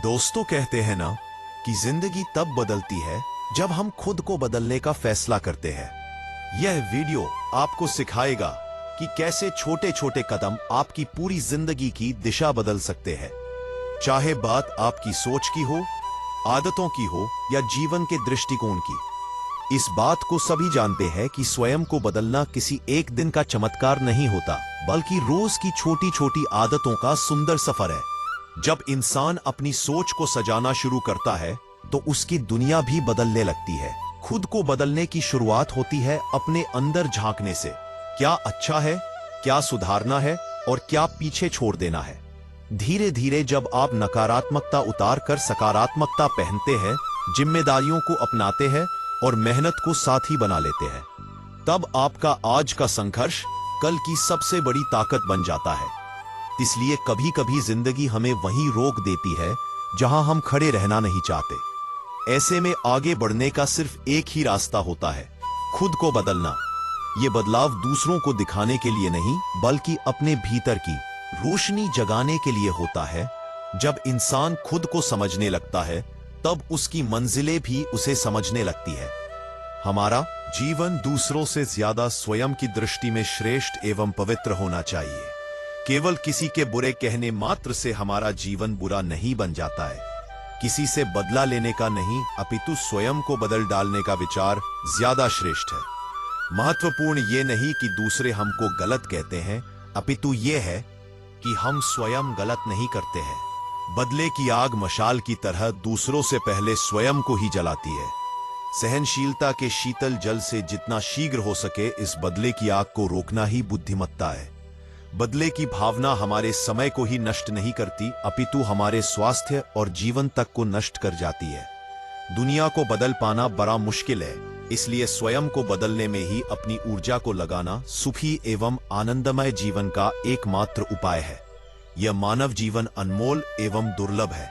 दोस्तों कहते हैं ना कि जिंदगी तब बदलती है जब हम खुद को बदलने का फैसला करते हैं। यह वीडियो आपको सिखाएगा कि कैसे छोटे छोटे कदम आपकी पूरी जिंदगी की दिशा बदल सकते हैं। चाहे बात आपकी सोच की हो, आदतों की हो या जीवन के दृष्टिकोण की। इस बात को सभी जानते हैं कि स्वयं को बदलना किसी एक दिन का चमत्कार नहीं होता, बल्कि रोज की छोटी छोटी आदतों का सुंदर सफर है। जब इंसान अपनी सोच को सजाना शुरू करता है तो उसकी दुनिया भी बदलने लगती है। खुद को बदलने की शुरुआत होती है अपने अंदर झांकने से। क्या अच्छा है, क्या सुधारना है और क्या पीछे छोड़ देना है। धीरे धीरे जब आप नकारात्मकता उतार कर सकारात्मकता पहनते हैं, जिम्मेदारियों को अपनाते हैं और मेहनत को साथी बना लेते हैं, तब आपका आज का संघर्ष कल की सबसे बड़ी ताकत बन जाता है। इसलिए कभी कभी जिंदगी हमें वहीं रोक देती है जहां हम खड़े रहना नहीं चाहते। ऐसे में आगे बढ़ने का सिर्फ एक ही रास्ता होता है, खुद को बदलना। ये बदलाव दूसरों को दिखाने के लिए नहीं, बल्कि अपने भीतर की रोशनी जगाने के लिए होता है। जब इंसान खुद को समझने लगता है, तब उसकी मंजिलें भी उसे समझने लगती है। हमारा जीवन दूसरों से ज्यादा स्वयं की दृष्टि में श्रेष्ठ एवं पवित्र होना चाहिए। केवल किसी के बुरे कहने मात्र से हमारा जीवन बुरा नहीं बन जाता है। किसी से बदला लेने का नहीं, अपितु स्वयं को बदल डालने का विचार ज्यादा श्रेष्ठ है। महत्वपूर्ण ये नहीं कि दूसरे हमको गलत कहते हैं, अपितु ये है कि हम स्वयं गलत नहीं करते हैं। बदले की आग मशाल की तरह दूसरों से पहले स्वयं को ही जलाती है। सहनशीलता के शीतल जल से जितना शीघ्र हो सके इस बदले की आग को रोकना ही बुद्धिमत्ता है। बदले की भावना हमारे समय को ही नष्ट नहीं करती, अपितु हमारे स्वास्थ्य और जीवन तक को नष्ट कर जाती है। दुनिया को बदल पाना बड़ा मुश्किल है, इसलिए स्वयं को बदलने में ही अपनी ऊर्जा को लगाना सुखी एवं आनंदमय जीवन का एकमात्र उपाय है। यह मानव जीवन अनमोल एवं दुर्लभ है।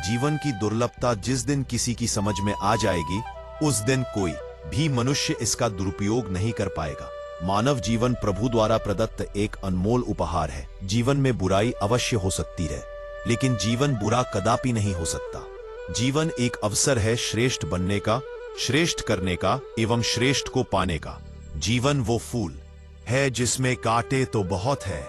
जीवन की दुर्लभता जिस दिन किसी की समझ में आ जाएगी, उस दिन कोई भी मनुष्य इसका दुरुपयोग नहीं कर पाएगा। मानव जीवन प्रभु द्वारा प्रदत्त एक अनमोल उपहार है। जीवन में बुराई अवश्य हो सकती है, लेकिन जीवन बुरा कदापि नहीं हो सकता। जीवन एक अवसर है श्रेष्ठ बनने का, श्रेष्ठ करने का एवं श्रेष्ठ को पाने का। जीवन वो फूल है जिसमें कांटे तो बहुत है,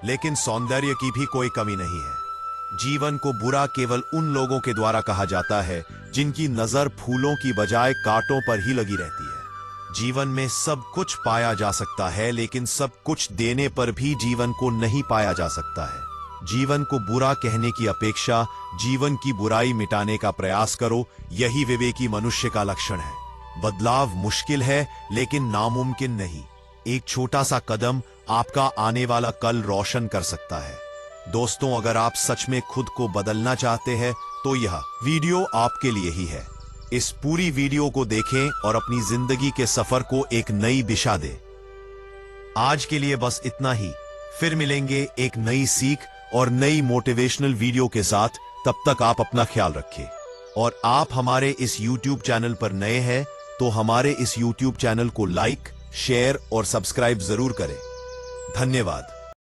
लेकिन सौंदर्य की भी कोई कमी नहीं है। जीवन को बुरा केवल उन लोगों के द्वारा कहा जाता है जिनकी नजर फूलों की बजाय कांटों पर ही लगी रहती है। जीवन में सब कुछ पाया जा सकता है, लेकिन सब कुछ देने पर भी जीवन को नहीं पाया जा सकता है। जीवन को बुरा कहने की अपेक्षा जीवन की बुराई मिटाने का प्रयास करो, यही विवेकी मनुष्य का लक्षण है। बदलाव मुश्किल है, लेकिन नामुमकिन नहीं। एक छोटा सा कदम आपका आने वाला कल रोशन कर सकता है। दोस्तों, अगर आप सच में खुद को बदलना चाहते हैं तो यह वीडियो आपके लिए ही है। इस पूरी वीडियो को देखें और अपनी जिंदगी के सफर को एक नई दिशा दें। आज के लिए बस इतना ही। फिर मिलेंगे एक नई सीख और नई मोटिवेशनल वीडियो के साथ। तब तक आप अपना ख्याल रखें। और आप हमारे इस YouTube चैनल पर नए हैं तो हमारे इस YouTube चैनल को लाइक, शेयर और सब्सक्राइब जरूर करें। धन्यवाद।